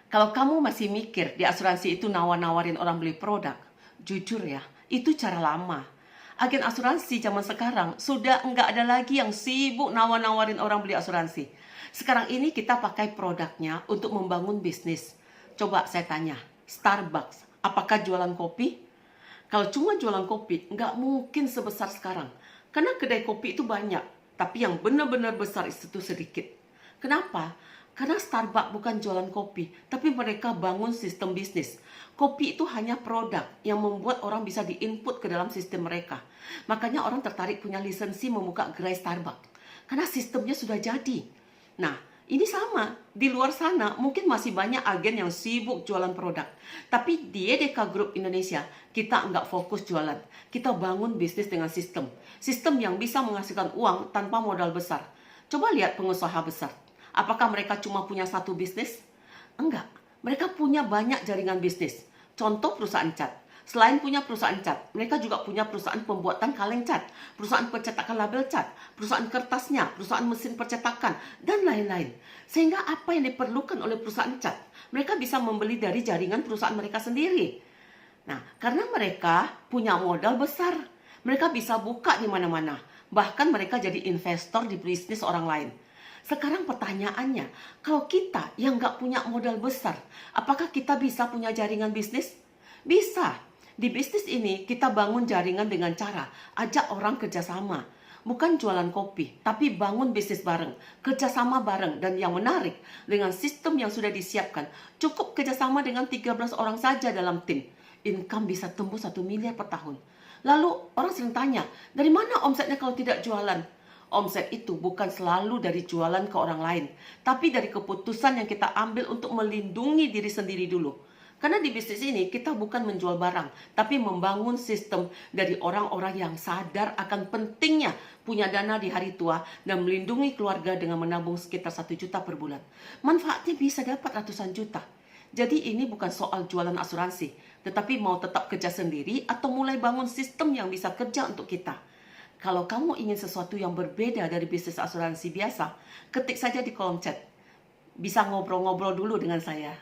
Kalau kamu masih mikir di asuransi itu nawar-nawarin orang beli produk, jujur ya, itu cara lama. Agen asuransi zaman sekarang sudah nggak ada lagi yang sibuk nawar-nawarin orang beli asuransi. Sekarang ini kita pakai produknya untuk membangun bisnis. Coba saya tanya, Starbucks, apakah jualan kopi? Kalau cuma jualan kopi, nggak mungkin sebesar sekarang. Karena kedai kopi itu banyak, tapi yang benar-benar besar itu sedikit. Kenapa? Karena Starbucks bukan jualan kopi, tapi mereka bangun sistem bisnis. Kopi itu hanya produk yang membuat orang bisa diinput ke dalam sistem mereka. Makanya orang tertarik punya lisensi membuka gerai Starbucks. Karena sistemnya sudah jadi. Nah, ini sama. Di luar sana mungkin masih banyak agen yang sibuk jualan produk. Tapi di EDK Group Indonesia, kita nggak fokus jualan. Kita bangun bisnis dengan sistem. Sistem yang bisa menghasilkan uang tanpa modal besar. Coba lihat pengusaha besar. Apakah mereka cuma punya satu bisnis? Enggak. Mereka punya banyak jaringan bisnis. Contoh perusahaan cat. Selain punya perusahaan cat, mereka juga punya perusahaan pembuatan kaleng cat, perusahaan pencetakan label cat, perusahaan kertasnya, perusahaan mesin percetakan, dan lain-lain. Sehingga apa yang diperlukan oleh perusahaan cat, mereka bisa membeli dari jaringan perusahaan mereka sendiri. Nah, karena mereka punya modal besar, mereka bisa buka di mana-mana. Bahkan mereka jadi investor di bisnis orang lain. Sekarang pertanyaannya, kalau kita yang nggak punya modal besar, apakah kita bisa punya jaringan bisnis? Bisa. Di bisnis ini kita bangun jaringan dengan cara ajak orang kerjasama. Bukan jualan kopi, tapi bangun bisnis bareng, kerjasama bareng. Dan yang menarik, dengan sistem yang sudah disiapkan, cukup kerjasama dengan 13 orang saja dalam tim. Income bisa tembus 1 miliar per tahun. Lalu orang sering tanya, dari mana omsetnya kalau tidak jualan? Omset itu bukan selalu dari jualan ke orang lain, tapi dari keputusan yang kita ambil untuk melindungi diri sendiri dulu. Karena di bisnis ini kita bukan menjual barang, tapi membangun sistem dari orang-orang yang sadar akan pentingnya punya dana di hari tua dan melindungi keluarga dengan menabung sekitar 1 juta per bulan. Manfaatnya bisa dapat ratusan juta. Jadi ini bukan soal jualan asuransi, tetapi mau tetap kerja sendiri atau mulai bangun sistem yang bisa kerja untuk kita. Kalau kamu ingin sesuatu yang berbeda dari bisnis asuransi biasa, ketik saja di kolom chat. Bisa ngobrol-ngobrol dulu dengan saya.